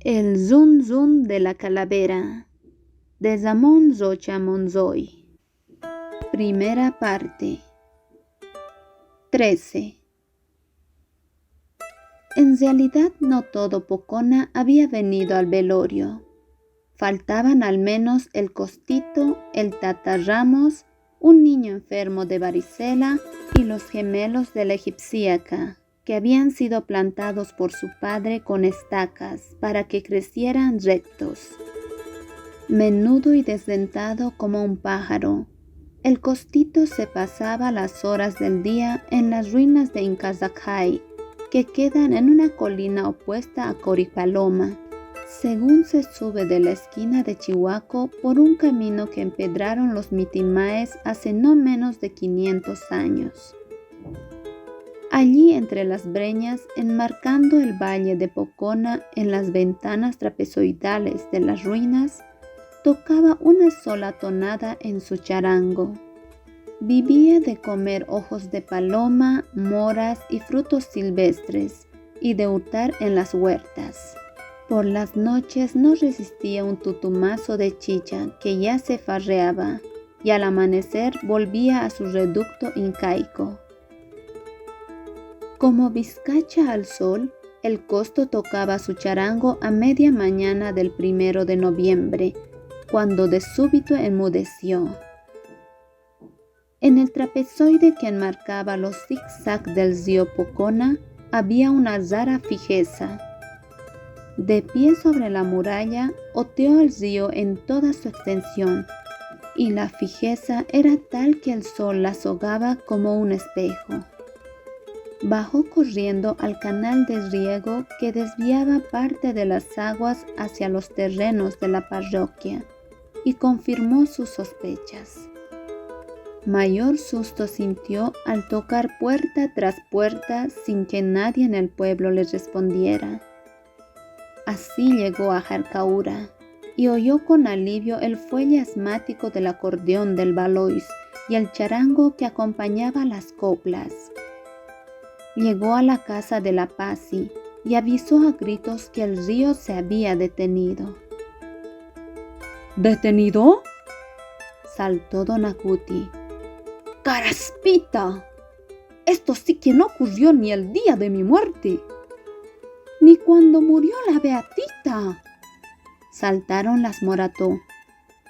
El Zun Zun de la Calavera, de Zamón Rocha Monzoy. Primera parte. 13. En realidad no todo Pocona había venido al velorio. Faltaban al menos el Costito, el Tata Ramos, un niño enfermo de varicela y los gemelos de la egipciaca, que habían sido plantados por su padre con estacas para que crecieran rectos. Menudo y desdentado como un pájaro, el Costito se pasaba las horas del día en las ruinas de Incazacay, que quedan en una colina opuesta a Coripaloma, según se sube de la esquina de Chihuaco por un camino que empedraron los mitimaes hace no menos de 500 años. Allí entre las breñas, enmarcando el valle de Pocona en las ventanas trapezoidales de las ruinas, tocaba una sola tonada en su charango. Vivía de comer ojos de paloma, moras y frutos silvestres, y de hurtar en las huertas. Por las noches no resistía un tutumazo de chicha que ya se farreaba, y al amanecer volvía a su reducto incaico. Como vizcacha al sol, el Costo tocaba su charango a media mañana del 1 de noviembre, cuando de súbito enmudeció. En el trapezoide que enmarcaba los zigzag del río Pocona había una rara fijeza. De pie sobre la muralla, oteó el río en toda su extensión, y la fijeza era tal que el sol la sogaba como un espejo. Bajó corriendo al canal de riego que desviaba parte de las aguas hacia los terrenos de la parroquia y confirmó sus sospechas. Mayor susto sintió al tocar puerta tras puerta sin que nadie en el pueblo le respondiera. Así llegó a Jarcaura y oyó con alivio el fuelle asmático del acordeón del Valois y el charango que acompañaba las coplas. Llegó a la casa de la Pasi y avisó a gritos que el río se había detenido. ¿Detenido?, saltó don Acuti. ¡Caraspita! Esto sí que no ocurrió ni el día de mi muerte. Ni cuando murió la Beatita, saltaron las Morató,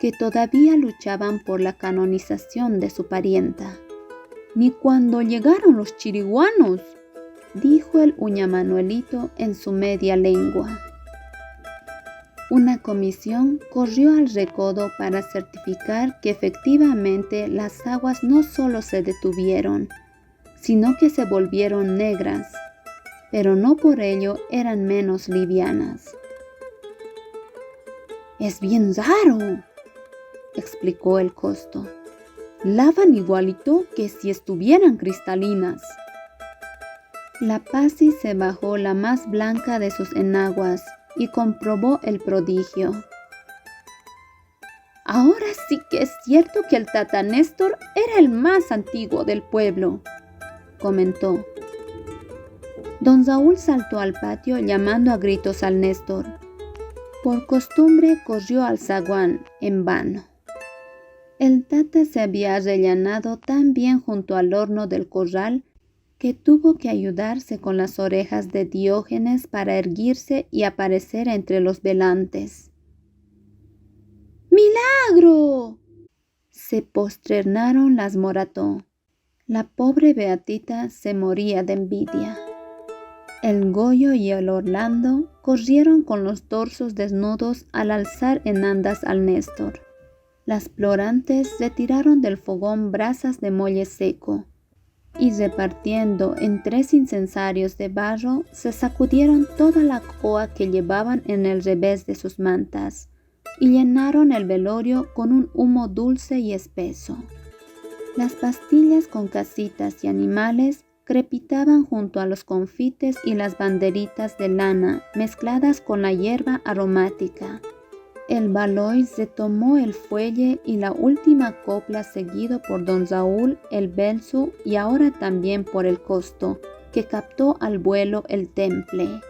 que todavía luchaban por la canonización de su parienta. Ni cuando llegaron los chiriguanos, dijo el Uña Manuelito en su media lengua. Una comisión corrió al recodo para certificar que efectivamente las aguas no solo se detuvieron, sino que se volvieron negras, pero no por ello eran menos livianas. «Es bien raro», explicó el Costo. «Lavan igualito que si estuvieran cristalinas». La Pasi se bajó la más blanca de sus enaguas y comprobó el prodigio. «Ahora sí que es cierto que el Tata Néstor era el más antiguo del pueblo», comentó. Don Saúl saltó al patio llamando a gritos al Néstor. Por costumbre corrió al zaguán en vano. El Tata se había arrellanado tan bien junto al horno del corral que tuvo que ayudarse con las orejas de Diógenes para erguirse y aparecer entre los velantes. ¡Milagro!, se posternaron las Morató. La pobre Beatita se moría de envidia. El Goyo y el Orlando corrieron con los torsos desnudos al alzar en andas al Néstor. Las plorantes retiraron del fogón brasas de molle seco y repartiendo en 3 incensarios de barro se sacudieron toda la coa que llevaban en el revés de sus mantas y llenaron el velorio con un humo dulce y espeso. Las pastillas con casitas y animales crepitaban junto a los confites y las banderitas de lana mezcladas con la hierba aromática. El Valois retomó el fuelle y la última copla seguido por don Saúl, el Belsu y ahora también por el Costo, que captó al vuelo el temple.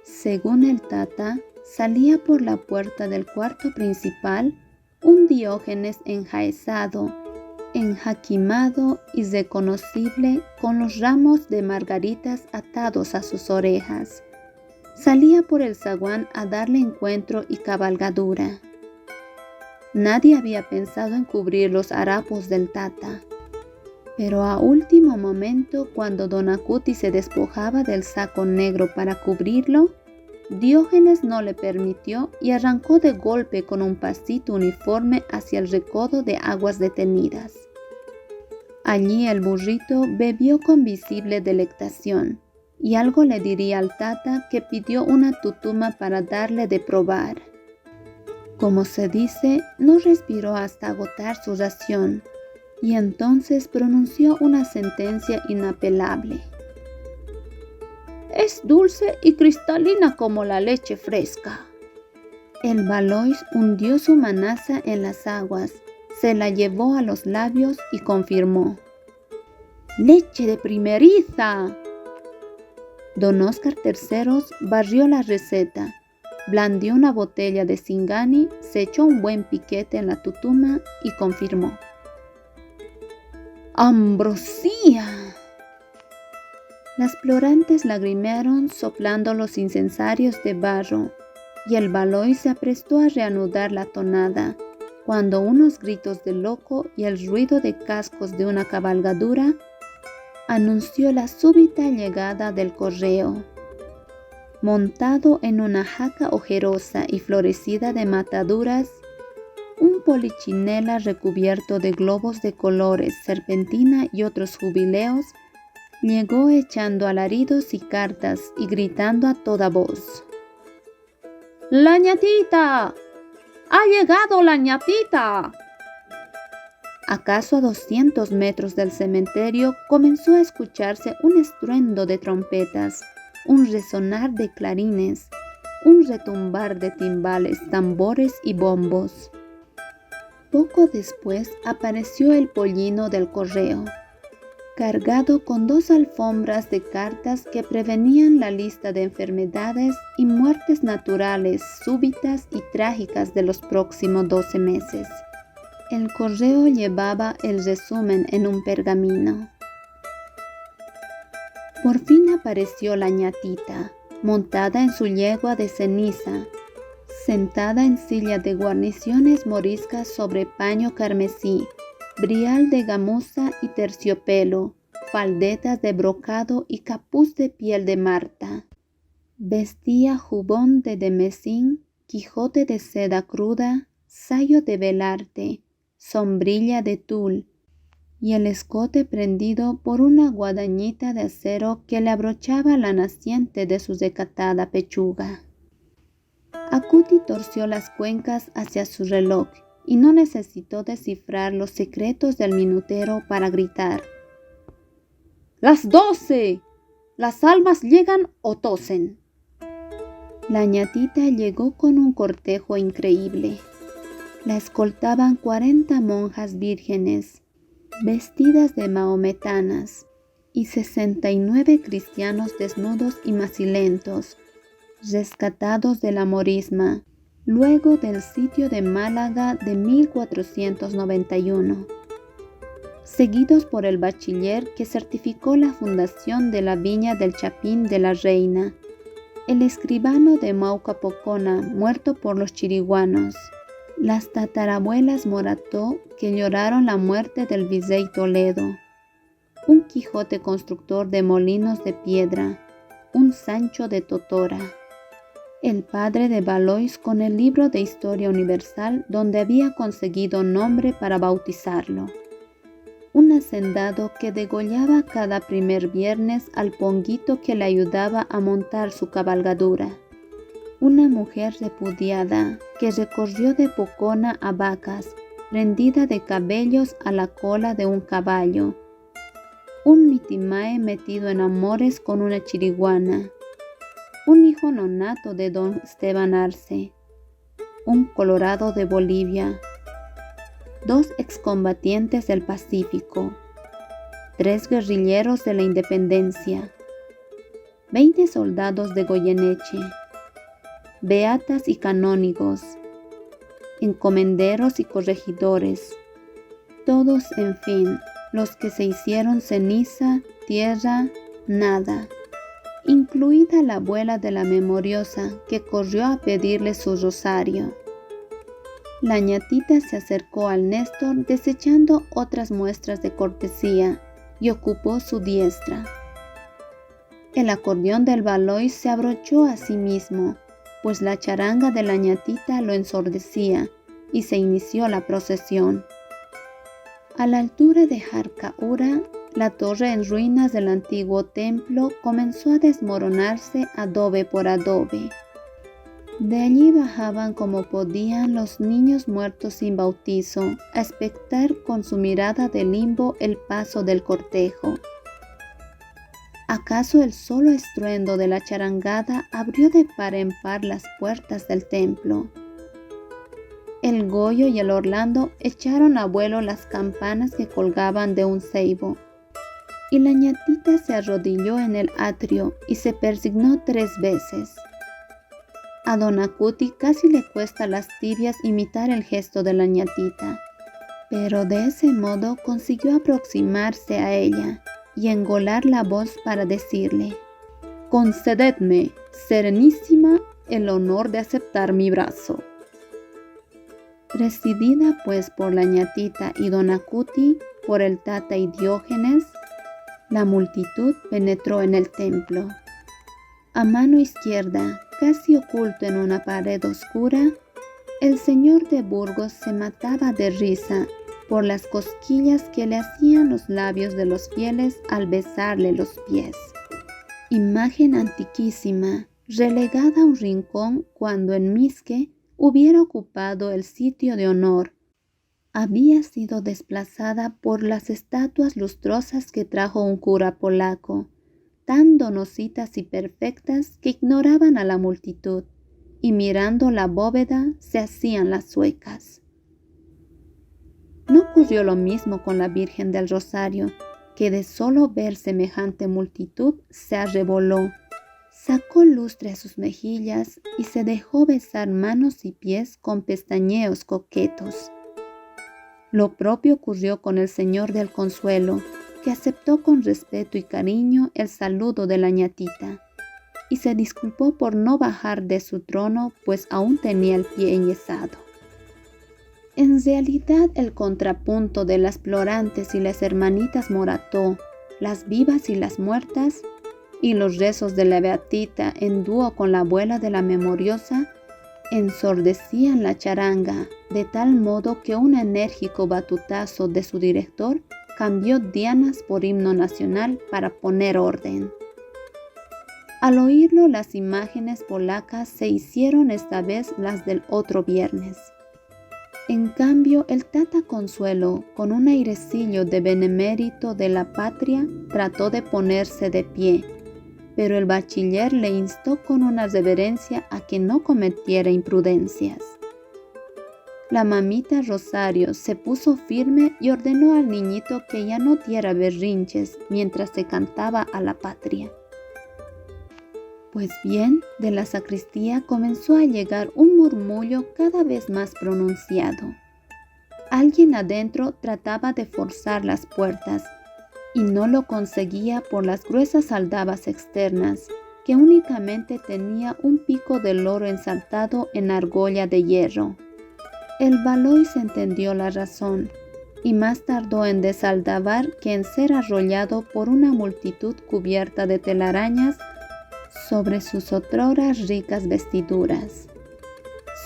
Según el Tata, salía por la puerta del cuarto principal un Diógenes enjaezado, enjaquimado y reconocible, con los ramos de margaritas atados a sus orejas. Salía por el zaguán a darle encuentro y cabalgadura. Nadie había pensado en cubrir los harapos del Tata, pero a último momento, cuando don Acuti se despojaba del saco negro para cubrirlo, Diógenes no le permitió y arrancó de golpe con un pasito uniforme hacia el recodo de aguas detenidas. Allí el burrito bebió con visible delectación, y algo le diría al Tata, que pidió una tutuma para darle de probar. Como se dice, no respiró hasta agotar su ración, y entonces pronunció una sentencia inapelable. Es dulce y cristalina como la leche fresca. El Valois hundió su manaza en las aguas, se la llevó a los labios y confirmó. ¡Leche de primeriza! Don Óscar III barrió la receta, blandió una botella de Singani, se echó un buen piquete en la tutuma y confirmó. ¡Ambrosía! Las plorantes lagrimearon soplando los incensarios de barro, y el Valois se aprestó a reanudar la tonada, cuando unos gritos de loco y el ruido de cascos de una cabalgadura anunció la súbita llegada del correo. Montado en una jaca ojerosa y florecida de mataduras, un polichinela recubierto de globos de colores, serpentina y otros jubileos, llegó echando alaridos y cartas y gritando a toda voz. ¡La ñatita! ¡Ha llegado la ñatita! Acaso a 200 metros del cementerio comenzó a escucharse un estruendo de trompetas, un resonar de clarines, un retumbar de timbales, tambores y bombos. Poco después apareció el pollino del correo, cargado con 2 alfombras de cartas que prevenían la lista de enfermedades y muertes naturales súbitas y trágicas de los próximos 12 meses. El correo llevaba el resumen en un pergamino. Por fin apareció la ñatita, montada en su yegua de ceniza, sentada en silla de guarniciones moriscas sobre paño carmesí, brial de gamuza y terciopelo, faldetas de brocado y capuz de piel de Marta. Vestía jubón de demesín, quijote de seda cruda, sayo de velarte, sombrilla de tul, y el escote prendido por una guadañita de acero que le abrochaba la naciente de su decatada pechuga. Acuti torció las cuencas hacia su reloj y no necesitó descifrar los secretos del minutero para gritar. ¡Las 12! ¡Las almas llegan o tosen! La ñatita llegó con un cortejo increíble. La escoltaban 40 monjas vírgenes, vestidas de mahometanas, y 69 cristianos desnudos y macilentos, rescatados de la morisma, luego del sitio de Málaga de 1491, seguidos por el bachiller que certificó la fundación de la viña del Chapín de la Reina, el escribano de Maucapocona muerto por los chiriguanos, las tatarabuelas Morató que lloraron la muerte del Virrey Toledo, un Quijote constructor de molinos de piedra, un Sancho de Totora, el padre de Valois con el libro de Historia Universal donde había conseguido nombre para bautizarlo, un hacendado que degollaba cada primer viernes al ponguito que le ayudaba a montar su cabalgadura, una mujer repudiada que recorrió de Pocona a Vacas, prendida de cabellos a la cola de un caballo, un mitimae metido en amores con una chiriguana, un hijo nonato de don Esteban Arce, un colorado de Bolivia, 2 excombatientes del Pacífico, 3 guerrilleros de la Independencia, 20 soldados de Goyeneche, beatas y canónigos, encomenderos y corregidores, todos, en fin, los que se hicieron ceniza, tierra, nada, incluida la abuela de la memoriosa, que corrió a pedirle su rosario. La ñatita se acercó al Néstor desechando otras muestras de cortesía y ocupó su diestra. El acordeón del Valois se abrochó a sí mismo, pues la charanga de la ñatita lo ensordecía, y se inició la procesión. A la altura de Jarcaura, la torre en ruinas del antiguo templo comenzó a desmoronarse adobe por adobe. De allí bajaban como podían los niños muertos sin bautizo a expectar con su mirada de limbo el paso del cortejo. ¿Acaso el solo estruendo de la charangada abrió de par en par las puertas del templo? El Goyo y el Orlando echaron a vuelo las campanas que colgaban de un ceibo, y la ñatita se arrodilló en el atrio y se persignó 3 veces. A don Acuti casi le cuesta a las tibias imitar el gesto de la ñatita, pero de ese modo consiguió aproximarse a ella y engolar la voz para decirle: «Concededme, serenísima, el honor de aceptar mi brazo». Presidida pues por la ñatita y don Acuti, por el tata y Diógenes, la multitud penetró en el templo. A mano izquierda, casi oculto en una pared oscura, el señor de Burgos se mataba de risa por las cosquillas que le hacían los labios de los fieles al besarle los pies. Imagen antiquísima, relegada a un rincón cuando en Mizque hubiera ocupado el sitio de honor, había sido desplazada por las estatuas lustrosas que trajo un cura polaco, tan donositas y perfectas que ignoraban a la multitud, y mirando la bóveda se hacían las suecas. No ocurrió lo mismo con la Virgen del Rosario, que de solo ver semejante multitud se arreboló, sacó lustre a sus mejillas y se dejó besar manos y pies con pestañeos coquetos. Lo propio ocurrió con el Señor del Consuelo, que aceptó con respeto y cariño el saludo de la ñatita, y se disculpó por no bajar de su trono, pues aún tenía el pie enyesado. En realidad, el contrapunto de las Plorantes y las hermanitas Morató, las vivas y las muertas, y los rezos de la Beatita en dúo con la abuela de la memoriosa, ensordecían la charanga, de tal modo que un enérgico batutazo de su director cambió dianas por himno nacional para poner orden. Al oírlo, las imágenes polacas se hicieron esta vez las del otro viernes. En cambio, el tata Consuelo, con un airecillo de benemérito de la patria, trató de ponerse de pie, pero el bachiller le instó con una reverencia a que no cometiera imprudencias. La mamita Rosario se puso firme y ordenó al niñito que ya no diera berrinches mientras se cantaba a la patria. Pues bien, de la sacristía comenzó a llegar un murmullo cada vez más pronunciado. Alguien adentro trataba de forzar las puertas y no lo conseguía por las gruesas aldabas externas, que únicamente tenía un pico de loro ensartado en argolla de hierro. El Valois entendió la razón, y más tardó en desaldabar que en ser arrollado por una multitud cubierta de telarañas sobre sus otroras ricas vestiduras.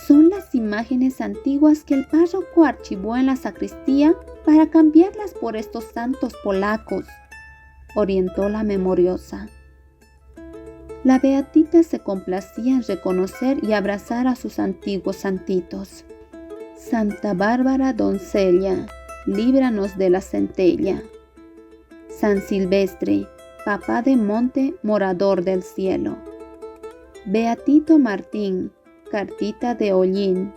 Son las imágenes antiguas que el párroco archivó en la sacristía para cambiarlas por estos santos polacos, orientó la memoriosa. La Beatita se complacía en reconocer y abrazar a sus antiguos santitos. Santa Bárbara doncella, líbranos de la centella. San Silvestre, papá de monte, morador del cielo. Beatito Martín, cartita de hollín.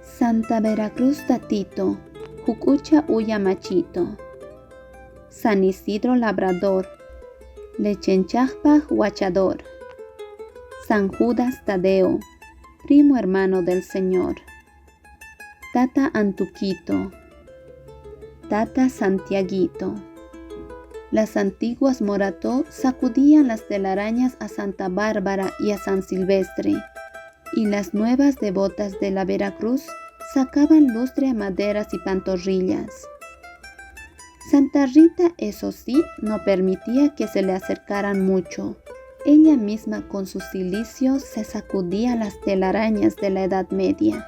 Santa Veracruz Tatito, Jucucha Uya Machito. San Isidro Labrador, Lechenchajpa Huachador. San Judas Tadeo, primo hermano del señor. Tata Antuquito, Tata Santiaguito. Las antiguas Morató sacudían las telarañas a Santa Bárbara y a San Silvestre, y las nuevas devotas de la Veracruz sacaban lustre a maderas y pantorrillas. Santa Rita, eso sí, no permitía que se le acercaran mucho. Ella misma con sus cilicios se sacudía las telarañas de la Edad Media.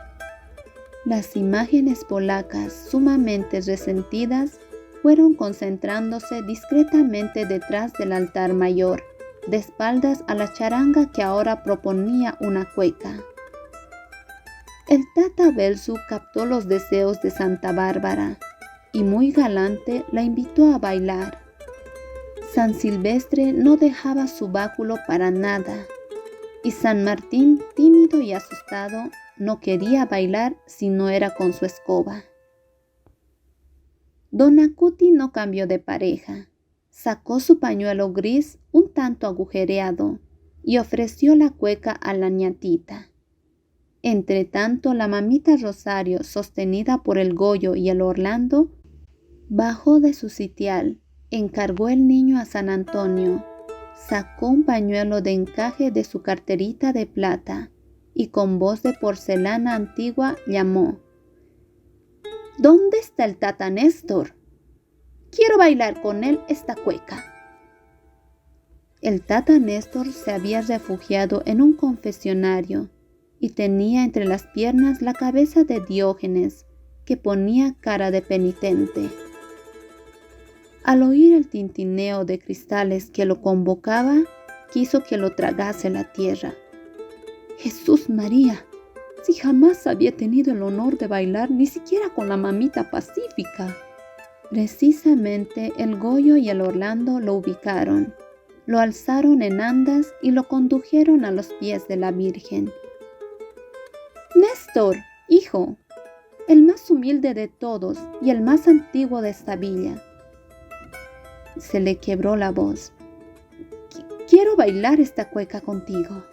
Las imágenes polacas, sumamente resentidas, fueron concentrándose discretamente detrás del altar mayor, de espaldas a la charanga que ahora proponía una cueca. El Tata Belzu captó los deseos de Santa Bárbara y muy galante la invitó a bailar. San Silvestre no dejaba su báculo para nada, y San Martín, tímido y asustado, no quería bailar si no era con su escoba. Don Acuti no cambió de pareja. Sacó su pañuelo gris un tanto agujereado y ofreció la cueca a la ñatita. Entretanto, la mamita Rosario, sostenida por el Goyo y el Orlando, bajó de su sitial, encargó el niño a San Antonio, sacó un pañuelo de encaje de su carterita de plata y con voz de porcelana antigua llamó: ¿Dónde está el Tata Néstor? Quiero bailar con él esta cueca. El Tata Néstor se había refugiado en un confesionario y tenía entre las piernas la cabeza de Diógenes, que ponía cara de penitente. Al oír el tintineo de cristales que lo convocaba, quiso que lo tragase la tierra. ¡Jesús María! Si jamás había tenido el honor de bailar ni siquiera con la mamita Pacífica. Precisamente el Goyo y el Orlando lo ubicaron, lo alzaron en andas y lo condujeron a los pies de la Virgen. Néstor, hijo, el más humilde de todos y el más antiguo de esta villa. Se le quebró la voz. Quiero bailar esta cueca contigo.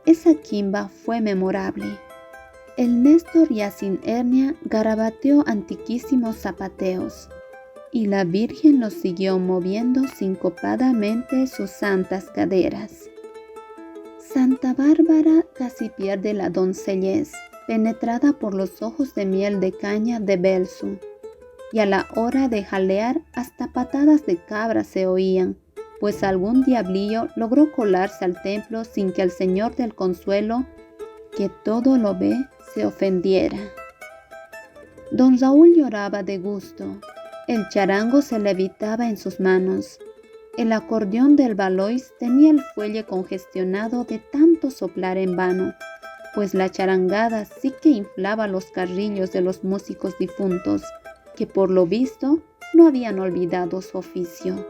Esa quimba fue memorable. El Néstor ya sin hernia garabateó antiquísimos zapateos, y la Virgen los siguió moviendo sincopadamente sus santas caderas. Santa Bárbara casi pierde la doncellez, penetrada por los ojos de miel de caña de Belzu, y a la hora de jalear hasta patadas de cabra se oían, pues algún diablillo logró colarse al templo sin que el Señor del Consuelo, que todo lo ve, se ofendiera. Don Raúl lloraba de gusto. El charango se levitaba en sus manos. El acordeón del Valois tenía el fuelle congestionado de tanto soplar en vano, pues la charangada sí que inflaba los carrillos de los músicos difuntos, que por lo visto no habían olvidado su oficio.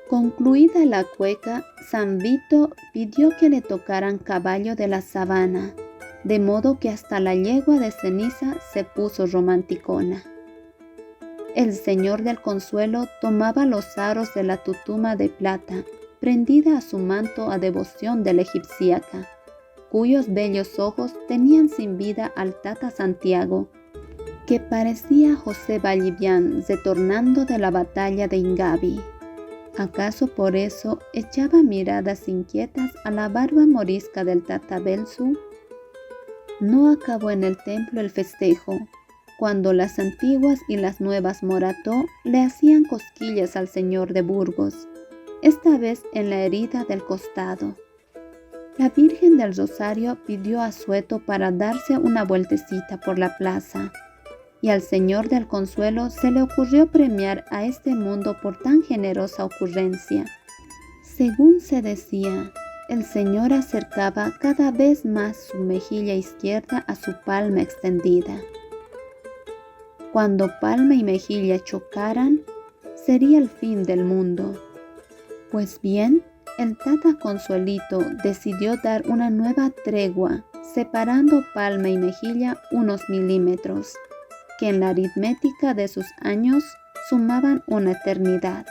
Concluida la cueca, San Vito pidió que le tocaran Caballo de la Sabana, de modo que hasta la yegua de ceniza se puso romanticona. El Señor del Consuelo tomaba los aros de la tutuma de plata, prendida a su manto a devoción de la egipciaca, cuyos bellos ojos tenían sin vida al Tata Santiago, que parecía José Vallivian retornando de la batalla de Ingavi. ¿Acaso por eso echaba miradas inquietas a la barba morisca del Tata Belzu? No acabó en el templo el festejo, cuando las antiguas y las nuevas Morató le hacían cosquillas al señor de Burgos, esta vez en la herida del costado. La Virgen del Rosario pidió asueto para darse una vueltecita por la plaza, y al Señor del Consuelo se le ocurrió premiar a este mundo por tan generosa ocurrencia. Según se decía, el Señor acercaba cada vez más su mejilla izquierda a su palma extendida. Cuando palma y mejilla chocaran, sería el fin del mundo. Pues bien, el Tata Consuelito decidió dar una nueva tregua, separando palma y mejilla unos milímetros, que en la aritmética de sus años sumaban una eternidad.